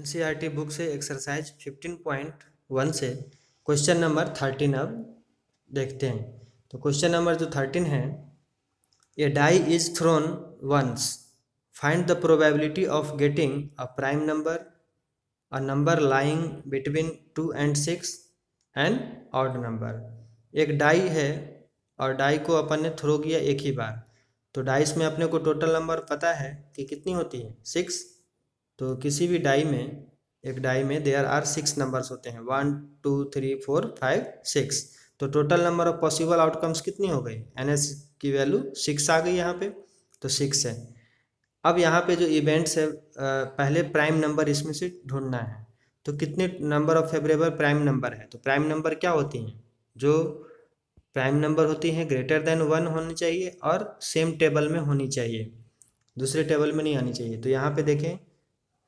NCERT book से exercise 15.1 से question number 13 अब देखते हैं। तो क्वेश्चन नंबर जो 13 है, a die is thrown once, find the probability of getting a prime number, a number lying between 2 and 6 and odd number. एक die है और डाई को अपन ने थ्रो किया एक ही बार, तो डाइस में अपने को टोटल नंबर पता है कि कितनी होती है, 6। तो किसी भी डाई में, एक डाई में देयर आर 6 नंबर्स होते हैं, 1 2 3 4 5 6। तो total number of possible outcomes कितनी हो गई, एनएस की वैल्यू 6 आ गई यहाँ पे, तो 6 है। अब यहाँ पे जो इवेंट्स है, पहले प्राइम नंबर इसमें से ढूंढना है। तो कितने number of favourable prime number है, तो प्राइम नंबर क्या होती हैं, जो प्राइम नंबर होती हैं ग्रेटर देन 1 होनी चाहिए और सेम टेबल में होनी चाहिए, दूसरे टेबल में नहीं आनी चाहिए। तो यहाँ पे देखें,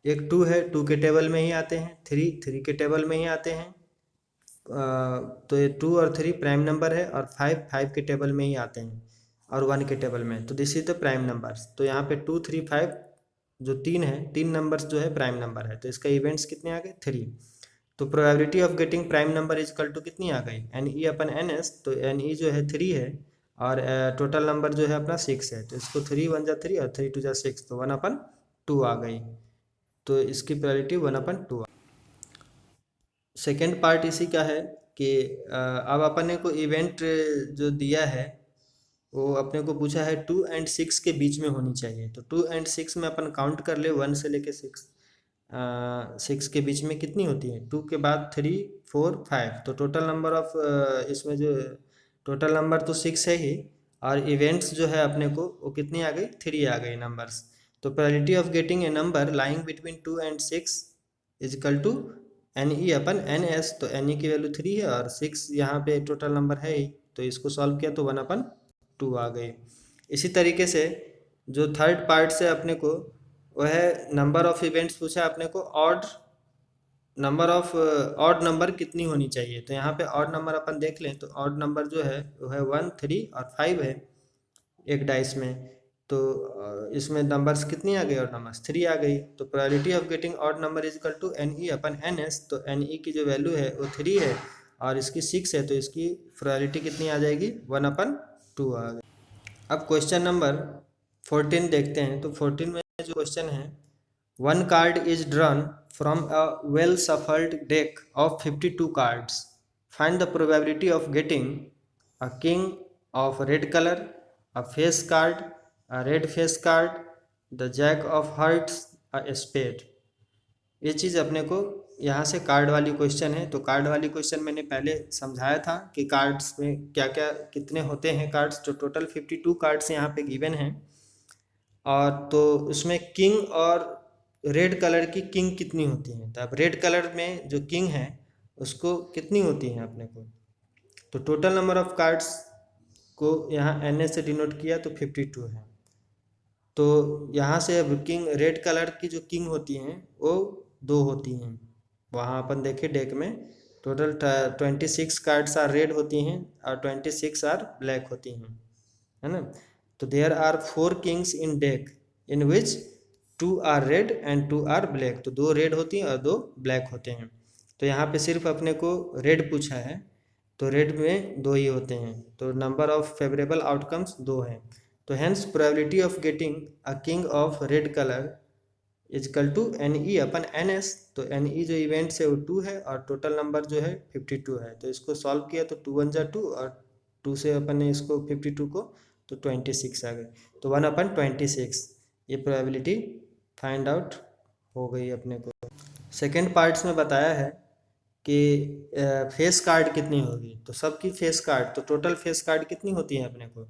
एक 2 है, 2 के टेबल में ही आते हैं, 3 के टेबल में ही आते हैं। तो ये 2 और 3 प्राइम नंबर है, और 5 के टेबल में ही आते हैं, और 1 के टेबल में। तो this is the prime numbers. तो यहाँ पे 2 3 5 जो 3 है, 3 नंबर्स जो है प्राइम नंबर है, तो इसका इवेंट्स कितने आ गए, 3। तो probability of getting prime number is equal to कितनी आ गई, एन ई अपन एन एस। तो एन ई जो है 3 है, और टोटल नंबर जो है अपना 6 है, तो इसको 3 1 जा 3 और 3 2 जा 6, तो 1/2 आ गई। तो इसकी प्रोबेबिलिटी 1/2। सेकेंड पार्ट इसी का है कि अब अपने को इवेंट जो दिया है, वो अपने को पूछा है 2 and 6 के बीच में होनी चाहिए। तो 2 and 6 में अपन काउंट कर ले, 1 से लेके 6, 6 के बीच में कितनी होती है, 2 के बाद 3 4 5। तो टोटल नंबर ऑफ इसमें जो टोटल नंबर तो 6 है ही, और इवेंट्स जो है अपने को वो कितनी आ गई, 3 आ गई नंबर्स। तो probability of getting a number lying between 2 and 6 is equal to N E upon N S. तो एन ई की वैल्यू 3 है और 6 यहाँ पे टोटल नंबर है ही, तो इसको सॉल्व किया तो 1/2 आ गई। इसी तरीके से जो थर्ड पार्ट से अपने को, वह है नंबर ऑफ इवेंट्स पूछा अपने को, ऑड नंबर कितनी होनी चाहिए। तो यहाँ पे ऑड नंबर अपन देख लें, तो ऑड नंबर जो है वो है 1 3 और 5 है एक डाइस में। तो इसमें नंबर्स कितनी आ गई, और नंबर्स 3 आ गई। तो probability of getting odd number is equal to N E upon N S. तो एन ई की जो वैल्यू है वो 3 है, और इसकी 6 है, तो इसकी प्रोबेबिलिटी कितनी आ जाएगी, 1/2 आ गई। अब क्वेश्चन नंबर 14 देखते हैं। तो 14 में जो क्वेश्चन है, one card is drawn from a well shuffled deck of 52 cards, find the probability of getting a king of red colour, a face card, a red face card, the jack of hearts, a spade। ये चीज़ अपने को यहाँ से card वाली question है। तो card वाली question मैंने पहले समझाया था कि कार्ड्स में क्या क्या कितने होते हैं कार्ड्स। तो टोटल 52 कार्ड्स यहाँ पे गिवन हैं, और तो उसमें किंग और रेड कलर की किंग कितनी होती हैं। तो अब रेड कलर में जो किंग है उसको कितनी होती हैं अपने को, तो टोटल नंबर ऑफ कार्ड्स को यहाँ एन ए से डिनोट किया तो 52 है। तो यहाँ से अब किंग, रेड कलर की जो किंग होती हैं वो 2 होती हैं। वहाँ अपन देखें डेक में टोटल 26 कार्ड्स आर रेड होती हैं और 26 आर ब्लैक होती हैं, है ना। तो there are 4 kings in deck in which 2 are red and 2 are black. तो 2 रेड होती हैं और 2 ब्लैक होते हैं। तो यहाँ पे सिर्फ अपने को रेड पूछा है, तो रेड में 2 ही होते हैं, तो नंबर ऑफ फेवरेबल आउटकम्स 2 हैं। तो hence probability of getting a king of red colour is equal to N E upon N S. तो एन ई जो इवेंट्स है वो 2 है, और टोटल नंबर जो है 52 है। तो इसको सॉल्व किया तो 2 1 जा 2, और 2 से अपन ने इसको 52 को, तो 26 आ गई। तो 1/26 ये प्रोबेबिलिटी फाइंड आउट हो गई अपने को। सेकेंड पार्ट्स में बताया है कि फेस कार्ड कितनी होगी। तो सबकी फेस कार्ड, तो टोटल फेस कार्ड कितनी होती है अपने को,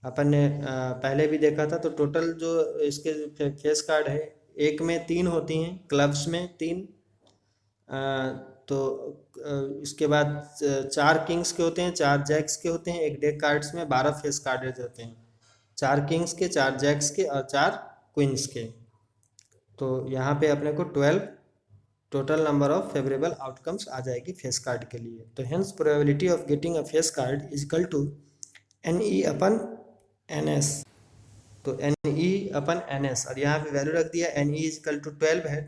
अपन ने पहले भी देखा था। तो टोटल जो इसके फेस कार्ड है, एक में 3 होती हैं, क्लब्स में 3, तो इसके बाद 4 किंग्स के होते हैं, 4 जैक्स के होते हैं। एक डेक कार्ड्स में 12 फेस कार्ड होते हैं, 4 किंग्स के, 4 जैक्स के और 4 क्वींस के। तो यहाँ पे अपने को 12 total number of favourable outcomes आ जाएगी फेस कार्ड के लिए। तो hence probability of getting a face card is equal to N E upon N S. तो N E upon N s, और यहाँ पे वैल्यू रख दिया, n e is equal to 12 है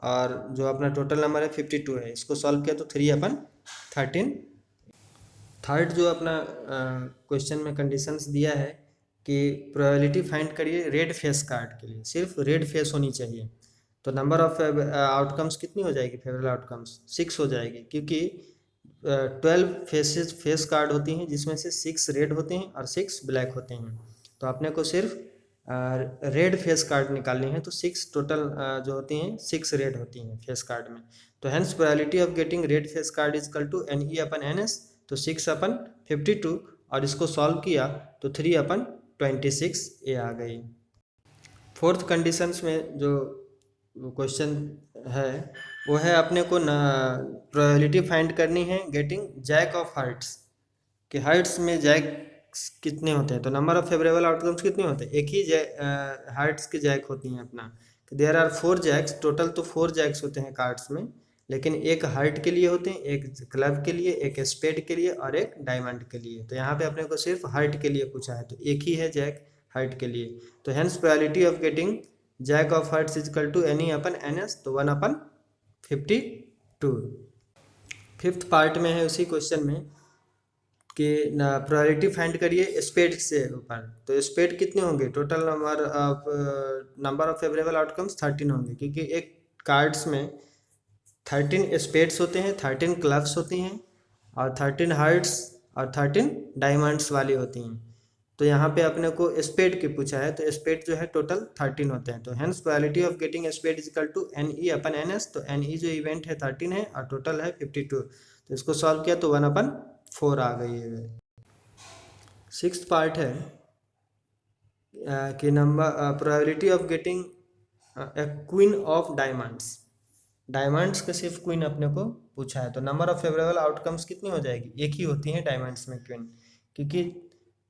और जो अपना टोटल नंबर है 52 है। इसको सॉल्व किया तो 3 अपन 13। थर्ड जो अपना क्वेश्चन में कंडीशंस दिया है कि प्रोबेबिलिटी फाइंड करिए रेड फेस कार्ड के लिए, सिर्फ रेड फेस होनी चाहिए। तो नंबर ऑफ आउटकम्स कितनी हो जाएगी, फेवरेबल आउटकम्स 6 हो जाएगी, क्योंकि 12 फेस कार्ड होती हैं जिसमें से 6 रेड होते हैं और 6 ब्लैक होते हैं। तो अपने को सिर्फ रेड फेस कार्ड निकालनी है, तो 6 टोटल जो होती हैं 6 रेड होती हैं फेस कार्ड में। तो hence probability of getting red face card is equal to NE upon NS। तो 6 अपन 52 और इसको सॉल्व किया तो 3 अपन 26 ये आ गई। फोर्थ कंडीशंस में जो क्वेश्चन है वो है अपने को प्रोबेबिलिटी फाइंड करनी है गेटिंग जैक ऑफ हार्ट्स, कि हार्ट्स में जैक कितने होते हैं। तो नंबर ऑफ फेवरेबल आउटकम्स कितने होते हैं, एक ही हार्ट्स के जैक होती हैं अपना। देयर आर 4 जैक्स, टोटल तो 4 जैक्स होते हैं कार्ड्स में, लेकिन एक हार्ट के लिए होते हैं, एक क्लब के लिए, एक स्पेड के लिए और एक डायमंड के लिए। तो यहाँ पे अपने को सिर्फ हार्ट के लिए पूछा है, तो एक ही है जैक हार्ट के लिए। तो hence probability of getting jack of hearts is equal to NE upon NS, तो 1 अपन 52। फिफ्थ पार्ट में है उसी क्वेश्चन में कि प्रोबेबिलिटी फाइंड करिए स्पेड से ऊपर। तो स्पेड कितने होंगे, total number of favourable outcomes 13 होंगे, क्योंकि एक कार्ड्स में 13 स्पेड्स होते हैं, 13 क्लब्स होती हैं और 13 हार्ट्स और 13 डायमंड्स वाली होती हैं। तो यहाँ पे अपने को स्पेड की पूछा है, तो स्पेड जो है टोटल 13 होते हैं। तो hence probability of getting spade is equal to NE upon NS। तो NE जो इवेंट है 13 है और टोटल है 52। तो इसको सॉल्व किया तो 1 अपन 4 आ गई है। सिक्स्थ पार्ट है कि number probability of getting A queen of diamonds. Diamonds का सिर्फ क्वीन अपने को पूछा है, तो नंबर ऑफ फेवरेबल आउटकम्स कितनी हो जाएगी, एक ही होती है डायमंड्स में क्वीन, क्योंकि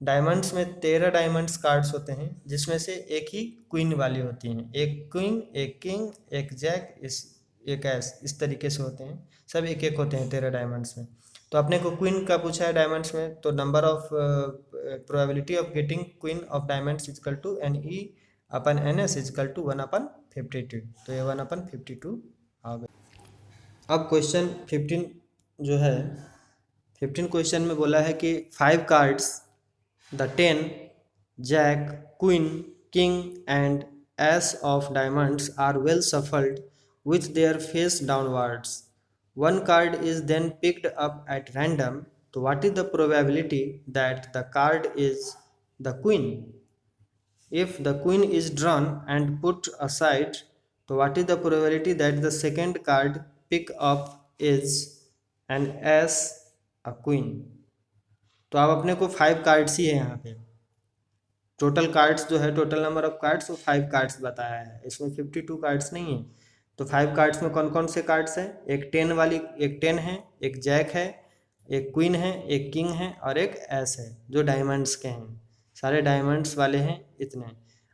डायमंड्स में 13 डायमंड्स कार्ड्स होते हैं जिसमें से एक ही क्वीन वाली होती हैं, एक क्वीन, एक किंग, एक जैक, एक ऐस, इस तरीके से होते हैं, सब एक एक होते हैं 13 डायमंड्स में। तो अपने को क्वीन का पूछा है डायमंड्स में, तो number of probability of getting queen of diamonds is equal to NE upon NS is equal to 1 upon 52। तो ये 1 अपन 52 आ गए। अब क्वेश्चन 15 जो है, 15 क्वेश्चन में बोला है कि 5 cards the 10 jack, queen, king and ace of diamonds are well shuffled with their face downwards. One card is then picked up at random. So what is the probability that the card is the queen? If the queen is drawn and put aside, so what is the probability that the second card pick up is an as a queen? तो अब अपने को 5 cards ही है यहाँ पे, total cards जो है, total number of cards वो 5 कार्ड्स बताया है, इसमें 52 कार्ड्स नहीं है। तो 5 कार्ड्स में कौन कौन से कार्ड्स हैं, एक 10 वाली, एक 10 है, एक जैक है, एक क्वीन है, एक किंग है और एक एस है, जो डायमंड्स के हैं, सारे डायमंड्स वाले हैं इतने।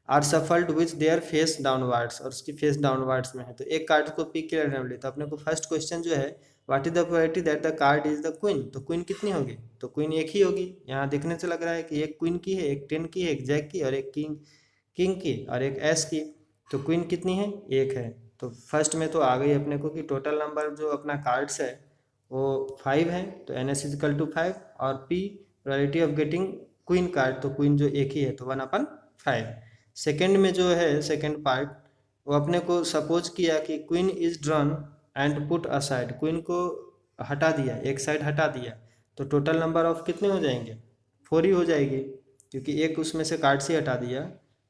Are shuffled with their face downwards, और उसकी फेस डाउनवर्ड्स में है, तो एक कार्ड को पिक किया रैंडमली। तो अपने को फर्स्ट क्वेश्चन जो है, what is the probability that the card is the queen, तो क्वीन कितनी होगी, तो क्वीन एक ही होगी। यहाँ देखने से लग रहा है कि एक क्वीन की है, एक 10 की है, एक जैक की और एक किंग की और एक एस की। तो क्वीन कितनी है, एक है। तो फर्स्ट में तो आ गई अपने को कि टोटल नंबर जो अपना कार्ड्स है वो 5 है, तो NS इज इक्वल टू 5। और P probability of getting queen card, तो क्वीन जो एक ही है तो 1 अपन 5। सेकेंड में जो है सेकेंड पार्ट, वो अपने को सपोज किया कि queen is drawn and put aside, queen को हटा दिया, एक साइड हटा दिया, तो टोटल नंबर ऑफ कितने हो जाएंगे, 4 ही हो जाएगी, क्योंकि एक उसमें से कार्ड से हटा दिया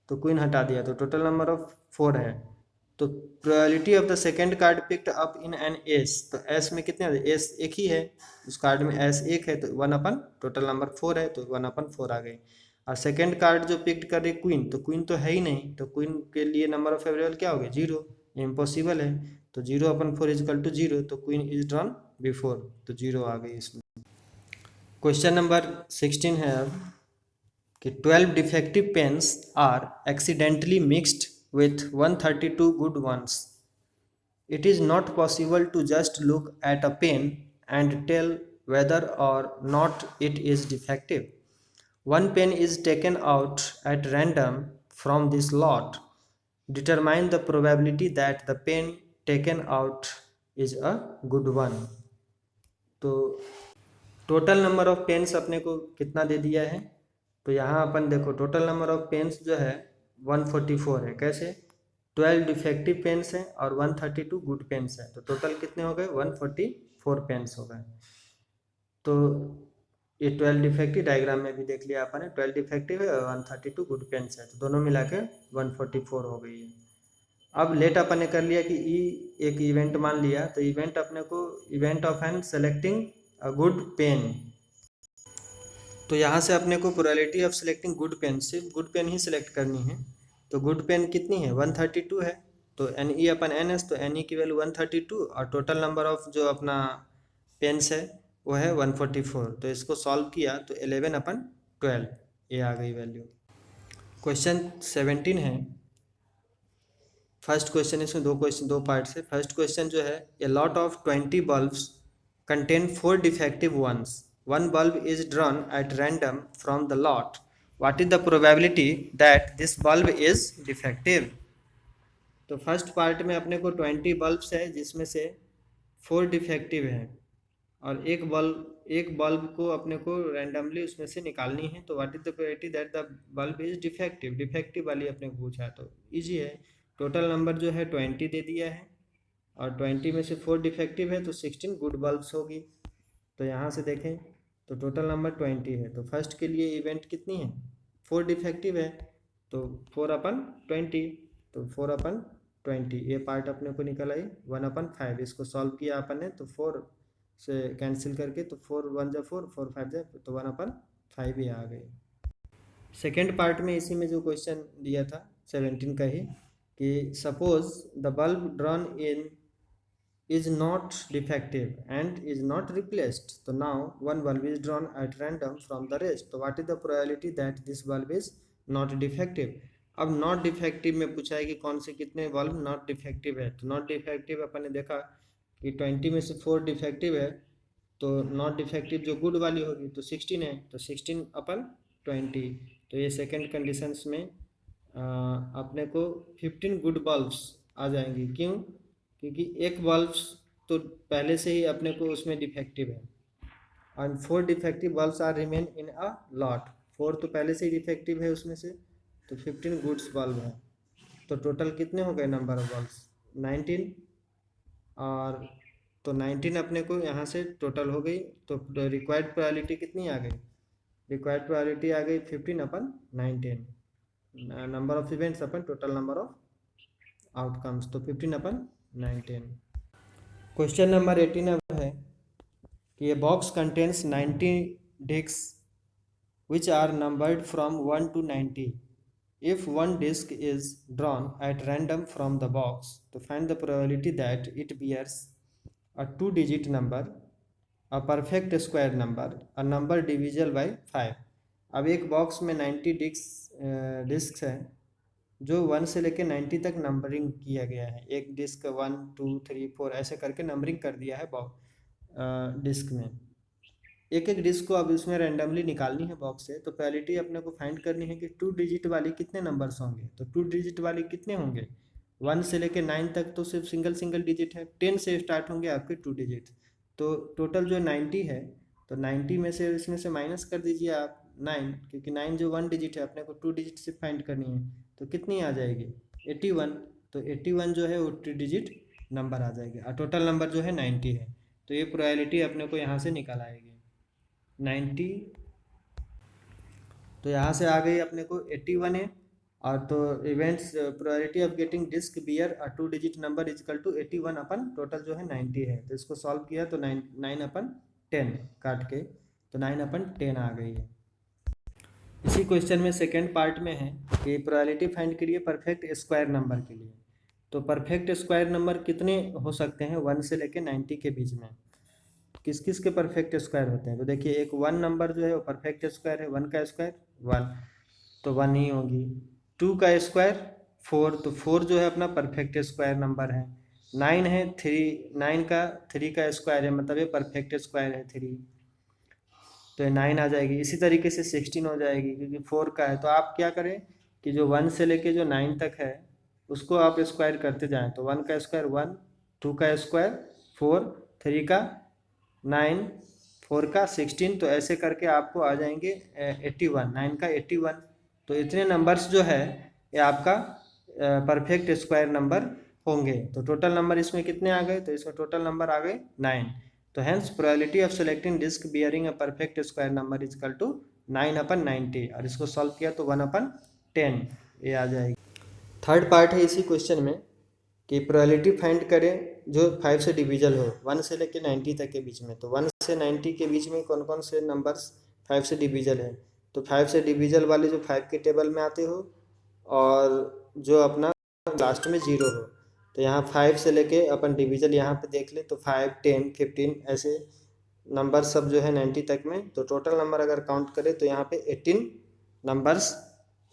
तो क्वीन हटा दिया, तो टोटल नंबर ऑफ 4 है। तो probability of the second card picked up in an S, तो एस में कितने, एस एक ही है, उस कार्ड में एस एक है, तो 1 अपन टोटल नंबर 4 है, तो 1 अपन 4 आ गई। और सेकेंड कार्ड जो पिक्ड कर रही क्वीन, तो क्वीन तो है ही नहीं, तो क्वीन के लिए नंबर ऑफ फेवरेबल क्या हो गया, 0, इम्पॉसिबल है, तो 0 अपन 4 इजकल टू 0, तो क्वीन इज ड्रॉन बिफोर, तो 0 आ गई इसमें। क्वेश्चन नंबर 16 है अब कि 12 defective pens are accidentally mixed with 132 good ones. It is not possible to just look at a pen and tell whether or not it is defective. One pen is taken out at random from this lot. Determine the probability that the pen taken out is a good one. तो total number of pens अपने को कितना दे दिया है, तो यहाँ अपन देखो total number of pens जो है 144 है। कैसे? 12 डिफेक्टिव पेन्स हैं और 132 गुड पेन्स हैं, तो टोटल कितने हो गए? 144 पेन्स हो गए। तो ये 12 डिफेक्टिव डायग्राम में भी देख लिया अपन ने, 12 डिफेक्टिव है और 132 गुड पेन्स है, तो दोनों मिला के 144 हो गई है। अब लेट अपन ने कर लिया कि ई एक इवेंट मान लिया, तो इवेंट अपने को event of an selecting a good pen, तो यहाँ से अपने को probability of selecting good pen, सिर्फ गुड पेन ही सिलेक्ट करनी है। तो गुड पेन कितनी है? 132 है, तो N E upon N S, तो एन ई की वैल्यू 132 और टोटल नंबर ऑफ जो अपना पेन्स है वो है 144। तो इसको सॉल्व किया तो 11 अपन 12 ये आ गई वैल्यू। क्वेश्चन 17 है। फर्स्ट क्वेश्चन, इसमें दो पार्ट्स है। फर्स्ट क्वेश्चन जो है, a lot of 20 bulbs contain 4 defective ones. One bulb is drawn at random from the lot. What is the probability that this bulb is defective? तो first part में अपने को 20 bulbs है जिसमें से 4 डिफेक्टिव है और एक बल्ब को अपने को रैंडमली उसमें से निकालनी है। तो what is the probability that the bulb is defective? Defective वाली अपने को पूछा है, तो इजी है। टोटल नंबर जो है 20 दे दिया है और 20 में से 4 डिफेक्टिव है, तो 16 गुड बल्ब्स होगी। तो यहाँ से देखें तो टोटल नंबर 20 है, तो फर्स्ट के लिए इवेंट कितनी है? 4 डिफेक्टिव है, तो 4/20, तो 4/20 ये पार्ट अपने को निकल आई 1/5। इसको सॉल्व किया अपन ने तो 4 से कैंसिल करके, तो 4 1 जा 4, 4 5 जा, तो 1/5 ही आ गई। सेकेंड पार्ट में इसी में जो क्वेश्चन दिया था 17 का ही, कि suppose the bulb drawn in is not defective and is not replaced. So now one bulb is drawn at random from the rest. So what is the probability that this bulb is not defective? अब not defective में पूछा है कि कौन से कितने bulb not defective है। तो नॉट डिफेक्टिव अपन ने देखा कि 20 में से 4 डिफेक्टिव है, तो नॉट डिफेक्टिव जो गुड वाली होगी तो 16 है, तो 16/20। तो ये सेकेंड कंडीशंस में अपने को 15 गुड बल्ब्स आ जाएंगी। क्यों? क्योंकि एक बल्ब तो पहले से ही अपने को उसमें डिफेक्टिव है और 4 defective bulbs are remain in a lot. 4 तो पहले से ही डिफेक्टिव है उसमें से, तो 15 गुड्स बल्ब है। तो टोटल कितने हो गए नंबर ऑफ बल्ब्स? 19। और तो 19 अपने को यहाँ से टोटल हो गई। तो रिक्वायर्ड प्रोबेबिलिटी कितनी आ गई? रिक्वायर्ड प्रोबेबिलिटी आ गई 15/19, number of events upon total number of outcomes, तो 15/19। क्वेश्चन नंबर 18 है कि ये box contains 90 disc which are numbered from 1 to 90. If one disk is drawn at random from the box, to find the probability that it bears a 2-digit number, a perfect square number, a number divisible by 5. अब एक box में 90 disc है जो 1 से लेकर 90 तक numbering किया गया है। एक डिस्क 1 2 3 4 ऐसे करके नंबरिंग कर दिया है डिस्क में। एक एक डिस्क को अब इसमें रैंडमली निकालनी है बॉक्स से, तो प्रोबेबिलिटी अपने को फाइंड करनी है कि 2 डिजिट वाली कितने नंबर्स होंगे। तो 2 डिजिट वाली कितने होंगे? 1 से लेकर 9 तक तो सिर्फ सिंगल डिजिट है। 10 से स्टार्ट होंगे आपके 2 डिजिट। तो टोटल जो 90 है, तो 90 में से इसमें से माइनस कर दीजिए आप 9, क्योंकि 9 जो 1 डिजिट है अपने को 2 डिजिट से फाइंड करनी है, तो कितनी आ जाएगी? 81। तो 81 जो है वो 2 डिजिट नंबर आ जाएगी और टोटल नंबर जो है 90 है। तो ये प्रोबेबिलिटी अपने को यहाँ से निकल आएगी 90। तो यहाँ से आ गई अपने को 81 है। और तो events probability of getting disc bear a 2 digit number is equal to 81 upon total जो है 90 है। तो इसको सॉल्व किया तो 9/10 काट के, तो 9/10 आ गई है। इसी क्वेश्चन में सेकेंड पार्ट में है कि प्रोबेबिलिटी फाइंड करिए परफेक्ट स्क्वायर नंबर के लिए। तो परफेक्ट स्क्वायर नंबर कितने हो सकते हैं 1 से लेकर 90 के बीच में? किस किस के परफेक्ट स्क्वायर होते हैं? तो देखिए एक 1 नंबर जो है वो परफेक्ट स्क्वायर है। 1 का स्क्वायर 1, तो 1 ही होगी। 2 का स्क्वायर 4, तो 4 जो है अपना परफेक्ट स्क्वायर नंबर है। 9 है 3, 9 का 3 का स्क्वायर है, मतलब ये परफेक्ट स्क्वायर है 3, तो ये 9 आ जाएगी। इसी तरीके से 16 हो जाएगी क्योंकि 4 का है। तो आप क्या करें कि जो 1 से लेके जो 9 तक है उसको आप स्क्वायर करते जाएं। तो 1 का स्क्वायर 1, 2 का स्क्वायर 4, 3 का 9, 4 का 16, तो ऐसे करके आपको आ जाएंगे 81, 9 का 81। तो इतने नंबर्स जो है ये आपका परफेक्ट स्क्वायर नंबर होंगे। तो टोटल नंबर इसमें कितने आ गए, तो इसमें टोटल नंबर आ गए 9। तो hence probability of selecting disc bearing a perfect square number is equal to 9/90, और इसको सॉल्व किया तो 1/10 ये आ जाएगी। थर्ड पार्ट है इसी क्वेश्चन में कि प्रोबेबिलिटी फाइंड करें जो 5 से डिविजल हो, 1 से लेकर 90 तक के बीच में। तो 1 से 90 के बीच में कौन कौन से नंबर्स 5 से डिविजल है, तो 5 से डिविजल वाले जो 5 के टेबल में आते हो और जो अपना लास्ट में 0 हो। तो यहाँ 5 से लेके अपन डिविजल यहाँ पे देख ले तो 5, 10, 15 ऐसे नंबर सब जो है 90 तक में। तो टोटल नंबर अगर काउंट करें तो यहाँ पे 18 नंबर्स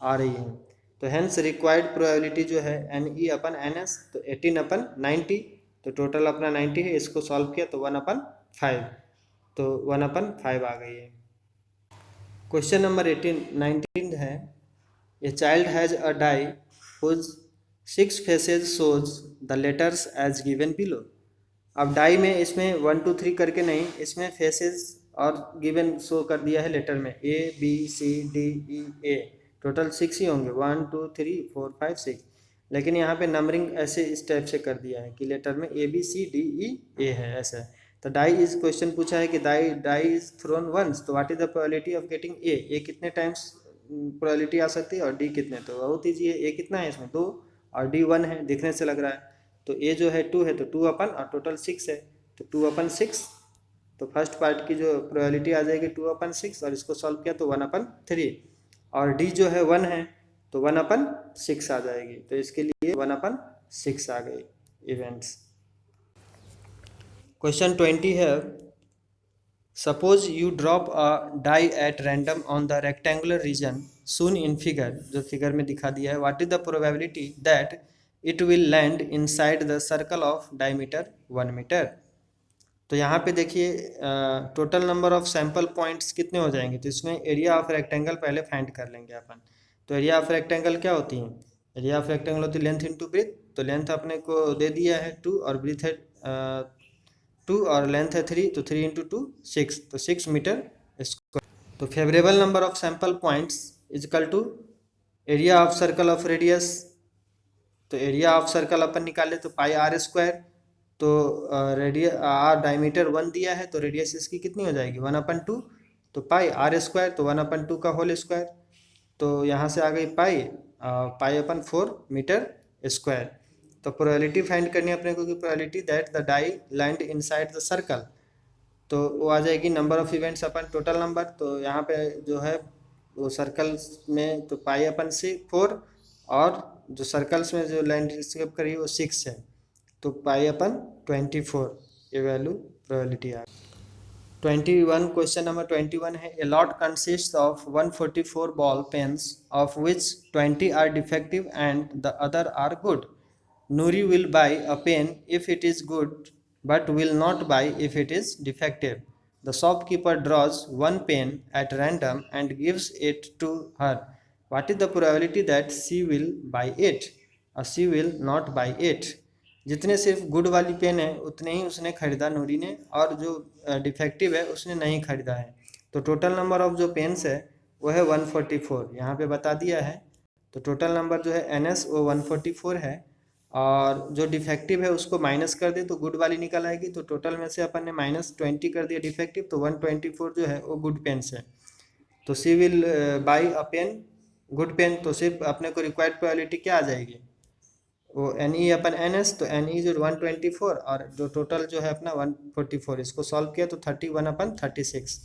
आ रही हैं। तो हेंस रिक्वायर्ड प्रोबेबिलिटी जो है NE/NS, तो 18/90, तो टोटल अपना 90 है। इसको सॉल्व किया तो 1/5, तो 1/5 आ गई है। क्वेश्चन नंबर 19 है, a child has a die whose 6 faces shows the letters as given below. अब डाई में इसमें 1, 2, 3 करके नहीं, इसमें फेसेस और गिवन शो कर दिया है लेटर में ABCDEA, टोटल 6 ही होंगे, 1, 2, 3, 4, 5, 6। लेकिन यहाँ पे नंबरिंग ऐसे इस टाइप से कर दिया है कि लेटर में ABCDEA है ऐसा। तो डाई इज क्वेश्चन पूछा है कि डाई इज थ्रोन वंस, तो what is the probability of getting ए कितने टाइम्स प्रोबेबिलिटी आ सकती है और डी कितने। तो बहुत ईजी है, ए कितना है इसमें 2 और डी 1 है, दिखने से लग रहा है। तो ए जो है 2 है तो 2 अपन और टोटल 6 है तो 2/6। तो फर्स्ट पार्ट की जो प्रोबेबिलिटी आ जाएगी 2/6, और इसको सॉल्व किया तो 1/3, और डी जो है 1 है तो 1/6 आ जाएगी। तो इसके लिए 1/6 आ गई इवेंट्स। क्वेश्चन 20 है, suppose you drop a die at random on the rectangular region shown in figure, जो फिगर में दिखा दिया है। What is the probability that it will land inside the circle of diameter 1 metre. तो यहाँ पे देखिए total number of sample points कितने हो जाएंगे, तो इसमें एरिया ऑफ रेक्टेंगल पहले फाइंड कर लेंगे अपन। तो एरिया ऑफ रेक्टेंगल क्या होती है, एरिया ऑफ रेक्टेंगल होती है लेंथ इंटू ब्रीथ। तो लेंथ अपने को दे दिया है 2 और ब्रीथ है 2 और लेंथ है 3, तो 3 × 2 6, तो 6 मीटर स्क्वायर। तो favourable number of sample points is equal to area of circle of radius. तो एरिया ऑफ सर्कल अपन निकाले तो πr²। तो डायमीटर 1 दिया है तो रेडियस इसकी कितनी हो जाएगी 1/2, तो πr², तो 1/2 का होल स्क्वायर। तो यहाँ से आ गई π/4 मीटर स्क्वायर। तो प्रोबेबिलिटी फाइंड करनी है अपने को कि probability that the die land inside the circle, तो वो आ जाएगी number of events upon total number. तो यहाँ पे जो है वो सर्कल्स में तो π/4, और जो सर्कल्स में जो लैंड स्केप करी वो 6 है, तो π/24 ये वैल्यू प्रोबेबिलिटी आ गई। 21 क्वेश्चन नंबर 21 है, a lot consist of 144 ball pens of which 20 are defective and the other are good. Nuri will buy a pen if it is good but will not buy if it is defective. The shopkeeper draws one pen at random and gives it to her. What is the probability that she will buy it or she will not buy it? जितने सिर्फ good वाली pen है उतने ही उसने खरीदा नूरी ने, और जो डिफेक्टिव है उसने नहीं खरीदा है। तो टोटल नंबर ऑफ जो पेन्स है वो है 144, यहाँ पे बता दिया है। तो टोटल नंबर जो है NS वो 144 है, और जो डिफेक्टिव है उसको माइनस कर दे तो गुड वाली निकल आएगी। तो टोटल में से अपन ने -20 कर दिया डिफेक्टिव, तो 124 जो है वो गुड पेन्स है। तो she will buy a pen good pen, तो सिर्फ अपने को रिक्वायर्ड प्रोबेबिलिटी क्या आ जाएगी वो NE/NS, तो NE जो 124 और जो टोटल जो है अपना 144, इसको सॉल्व किया तो 31/36।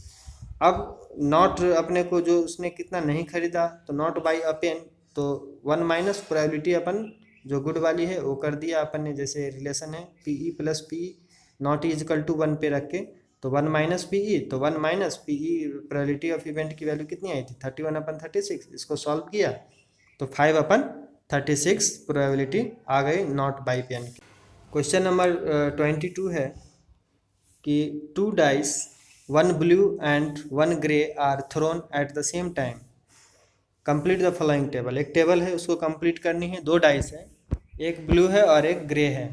अब नॉट अपने को जो उसने कितना नहीं खरीदा, तो नॉट बाई अ पेन, तो 1 माइनस प्रोबेबिलिटी अपन जो गुड वाली है वो कर दिया अपन ने, जैसे रिलेशन है PE + PE not is equal to 1 पे रख के, तो 1 - PE, तो 1 - PE प्रोबेबिलिटी ऑफ इवेंट की वैल्यू कितनी आई थी 31/36। इसको सॉल्व किया तो 5/36 प्रोबेबिलिटी आ गई नॉट बाई पेन की। क्वेश्चन नंबर 22 है कि 2 dice 1 blue and 1 grey are thrown at the same time, complete the following table. एक टेबल है उसको कंप्लीट करनी है, 2 डाइस है, एक ब्लू है और एक ग्रे है।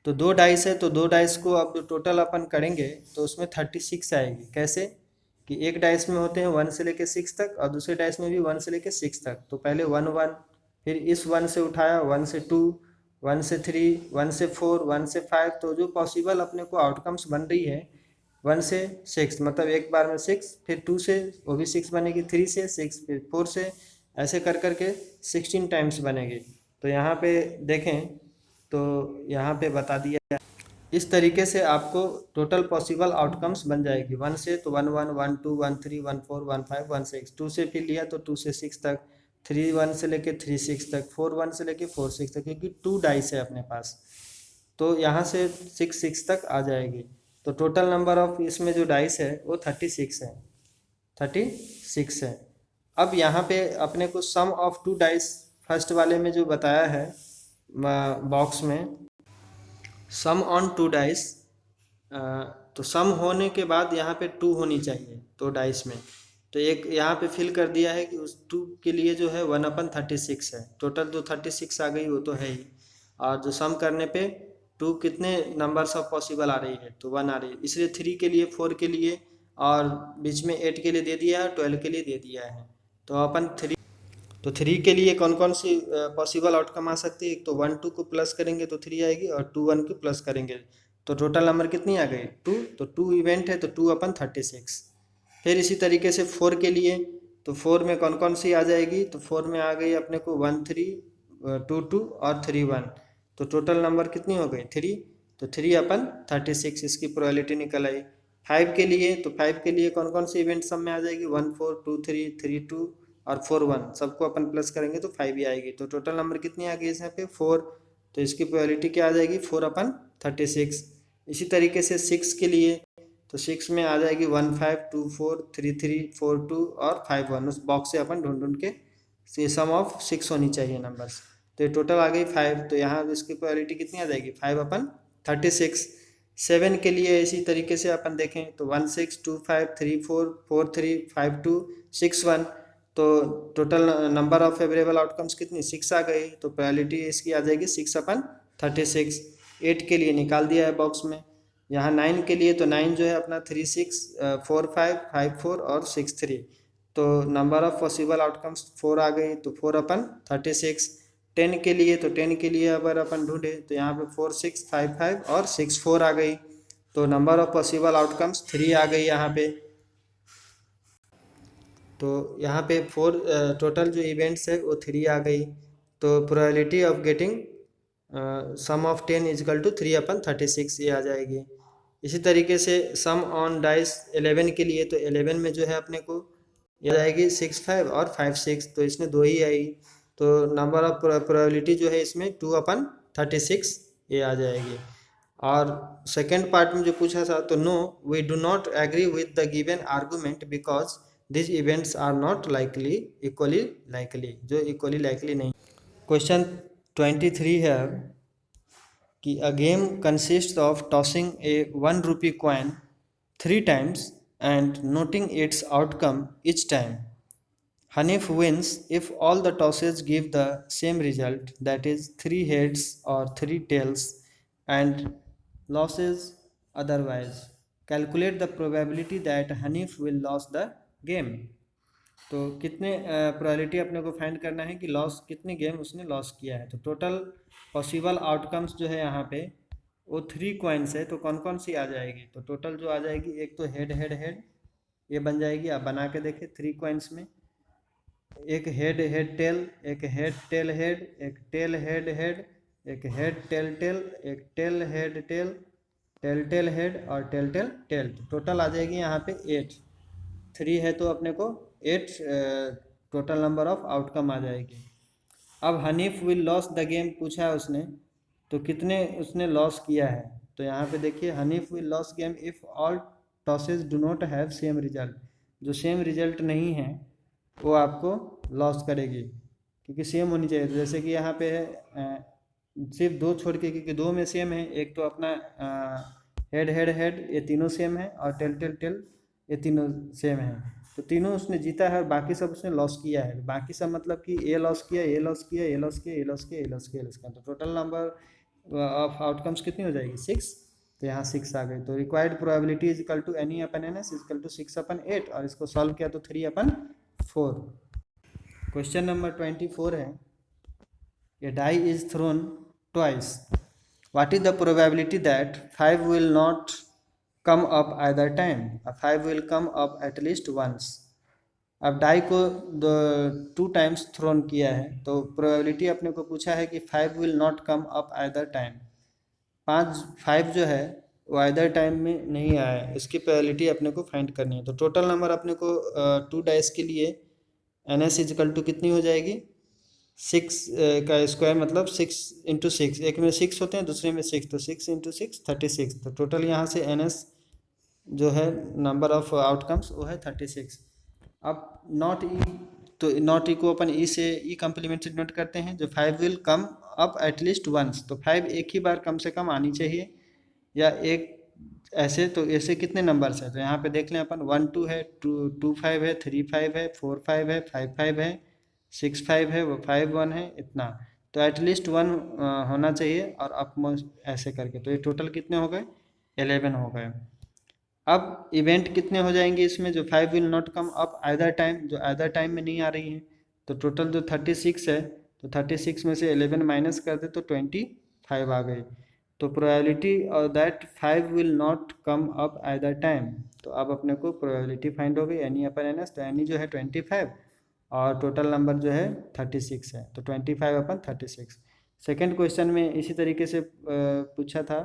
तो 2 डाइस है, तो 2 डाइस को अब जो टोटल अपन करेंगे तो उसमें 36 आएगी। कैसे कि एक डाइस में होते हैं 1 से लेके 6 तक और दूसरे डाइस में भी 1 से लेके 6 तक। तो पहले 1 1, फिर इस 1 से उठाया, 1 से 2, 1 से 3, 1 से 4, 1 से 5। तो जो पॉसिबल अपने को आउटकम्स बन रही है 1 से 6, मतलब एक बार में 6, फिर 2 से वो भी 6 बनेगी, 3 से 6, फिर 4 से, ऐसे कर करके 16 टाइम्स बनेगी। तो यहाँ पे देखें तो यहाँ पे बता दिया इस तरीके से आपको टोटल पॉसिबल आउटकम्स बन जाएगी। 1 से तो 1 1, 1 2, 1 3, 1 4, 1 5, 1 6, 2 से फिर लिया तो 2 से 6 तक, 3 1 से लेके 3 6 तक, 4 1 से लेके 4 6 तक, क्योंकि 2 डाइस है अपने पास तो यहाँ से 6 6 तक आ जाएगी। तो टोटल नंबर ऑफ इसमें जो डाइस है वो 36 है, 36 है। अब यहाँ पे अपने को सम ऑफ 2 डाइस फर्स्ट वाले में जो बताया है बॉक्स में, सम ऑन 2 डाइस, तो सम होने के बाद यहाँ पे 2 होनी चाहिए 2 डाइस में। तो एक यहाँ पे फिल कर दिया है कि उस 2 के लिए जो है 1/36 है। टोटल जो 36 आ गई वो तो है ही, और जो सम करने पे 2 कितने नंबर्स ऑफ पॉसिबल आ रही है तो 1 आ रही है, इसलिए 3 के लिए, 4 के लिए और बीच में 8 के लिए दे दिया है, 12 के लिए दे दिया है। तो अपन 3 के लिए कौन कौन सी पॉसिबल आउटकम आ सकती है, एक तो 1 2 को प्लस करेंगे तो 3 आएगी, और 2 1 को प्लस करेंगे तो टोटल नंबर कितनी आ गई 2। तो 2 इवेंट है तो 2/36। फिर इसी तरीके से 4 के लिए, तो 4 में कौन कौन सी आ जाएगी, तो 4 में आ गई अपने को 1 3, 2 2 और 3 1। तो टोटल नंबर कितनी हो गई 3, तो 3/36 इसकी प्रोबेबिलिटी निकल आई। 5 के लिए, तो 5 के लिए कौन कौन सी इवेंट सब में आ जाएगी, 1 4, 2 3, 3 2 और 4 1, सबको अपन प्लस करेंगे तो 5 ही आएगी। तो टोटल नंबर कितनी आ गई यहाँ पे 4, तो इसकी प्रोबेबिलिटी क्या आ जाएगी 4/36। इसी तरीके से 6 के लिए, तो 6 में आ जाएगी 1 5, 2 4, 3 3, 4 2 और 5 1। उस बॉक्स से अपन ढूंढ ढूंढ के सम ऑफ 6 होनी चाहिए नंबर्स, तो ये टोटल आ गई 5। तो यहाँ इसकी प्रोबेबिलिटी कितनी आ जाएगी 5/36। 7 के लिए इसी तरीके से अपन देखें तो 1 6, 2 5, 3 4, 4 3, 5 2, 6 1। तो total number of favourable outcomes कितनी 6 आ गई, तो प्रोबेबिलिटी इसकी आ जाएगी 6/36। 8 के लिए निकाल दिया है बॉक्स में। यहाँ 9 के लिए, तो 9 जो है अपना 3 6, 4 5, 5 4 और 6 3। तो नंबर ऑफ पॉसिबल आउटकम्स 4 आ गई, तो 4/36। 10 के लिए, तो 10 के लिए अगर अपन ढूंढे तो यहाँ पे 4 6, 5 5 और 6 4 आ गई। तो नंबर ऑफ पॉसिबल आउटकम्स 3 आ गई यहाँ पे। तो यहाँ पे 4 टोटल जो इवेंट्स है वो 3 आ गई। तो probability of getting sum of 10 is equal to 3/36 ये आ जाएगी। इसी तरीके से सम ऑन डाइस 11 के लिए, तो 11 में जो है अपने को ये आ जाएगी 6 5 और 5 6, तो इसमें 2 ही आई। तो नंबर ऑफ प्रोबेबिलिटी जो है इसमें 2/36 ये आ जाएगी। और सेकेंड पार्ट में जो पूछा था, तो no we do not agree with the given argument because this events are not likely equally likely, जो इक्वली लाइकली नहीं। क्वेश्चन 23 है कि a game consist of tossing a 1 rupee coin 3 times and noting its outcome each time. Hanif wins if all the tosses give the same result, that is 3 heads or 3 tails, and loses otherwise. Calculate the probability that Hanif will lose the game. तो कितने probability अपने को find करना है कि loss कितने game उसने loss किया है। तो टोटल पॉसिबल आउटकम्स जो है यहाँ पे वो 3 कॉइन्स है, तो कौन कौन सी आ जाएगी, तो टोटल जो आ जाएगी, एक तो हेड हेड हेड ये बन जाएगी। आप बना के देखें 3 कॉइन्स में, एक हेड हेड टेल, एक हेड टेल हेड, एक टेल हेड हेड, एक हेड टेल टेल, एक tail head tail, tail tail head और टेल टेल टेल। तो टोटल आ जाएगी यहाँ पे 8। 3 है तो अपने को 8 टोटल नंबर ऑफ आउटकम आ जाएगी। अब Hanif will loss the game पूछा है उसने, तो कितने उसने लॉस किया है। तो यहाँ पे देखिए Hanif will loss game if all tosses do not have same result, जो सेम रिजल्ट नहीं है वो आपको लॉस करेगी, क्योंकि सेम होनी चाहिए। जैसे कि यहाँ पे है सिर्फ 2 छोड़ के, क्योंकि 2 में सेम है, एक तो अपना हेड हेड हेड ये तीनों सेम है, और टेल टेल टेल ये तीनों सेम है। तो तीनों उसने जीता है और बाकी सब उसने लॉस किया है। बाकी सब मतलब कि ये लॉस किया, ये लॉस किया, ये लॉस किया, ये लॉस किया, ये लॉस किया, ये लॉस किया। तो टोटल नंबर ऑफ आउटकम्स कितनी हो जाएगी 6, तो यहाँ 6 आ गई। तो required probability is equal to NE upon NS is equal to 6/8 और इसको सॉल्व किया तो 3/4। क्वेश्चन नंबर 24 है, a die is thrown twice. What is the probability that 5 will not come up either time? 5 will come up at least once. अब die को 2 times throne किया है, तो प्रोबेबिलिटी अपने को पूछा है कि 5 will not come up either time. 5 जो है वो आइदर टाइम में नहीं आया है, इसकी प्रोबेबिलिटी अपने को फाइंड करनी है। तो टोटल नंबर अपने को 2 डाइस के लिए NS इजिकल टू कितनी हो जाएगी 6 का स्क्वायर मतलब 6 × 6, एक में 6 होते हैं दूसरे में 6, तो 6 × 6 36। तो टोटल यहाँ से NS जो है नंबर ऑफ आउटकम्स वो है 36। अब नॉट ई, तो नॉट ई को अपन ई से ई कम्प्लीमेंट से नोट करते हैं, जो 5 will come up at least once, तो 5 एक ही बार कम से कम आनी चाहिए या एक ऐसे, तो ऐसे कितने नंबर्स हैं, तो यहाँ पे देख लें अपन 1 2 है, 2 5 है, 3 5 है, 4 5 है, 5 5 है, 6 5 है, 5 1 है, इतना। तो एटलीस्ट 1 होना चाहिए और अपमोस्ट ऐसे करके, तो ये टोटल कितने हो गए 11 हो गए। अब इवेंट कितने हो जाएंगे इसमें, जो 5 will not come up either time, जो आइदर टाइम में नहीं आ रही है, तो टोटल जो 36 है, तो 36 में से 11 माइनस कर दे तो 25 आ गई। तो probability that 5 will not come up either time, तो अब अपने को प्रोबेबिलिटी फाइंड हो गई NE/NS, तो NE जो है 25 और टोटल नंबर जो है 36 है, तो 25/36। सेकेंड क्वेश्चन में इसी तरीके से पूछा था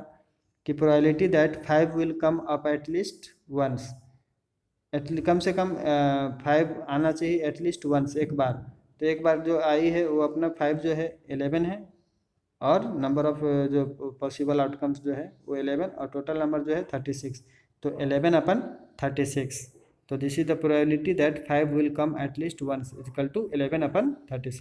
कि probability that 5 will come up at least once, कम से कम 5 आना चाहिए एटलीस्ट वंस, एक बार। तो एक बार जो आई है वो अपना 5 जो है 11 है और नंबर ऑफ जो पॉसिबल आउटकम्स जो है वो 11 और टोटल नंबर जो है 36, तो 11/36। तो this is the probability that 5 will come at least once equal to 11/36।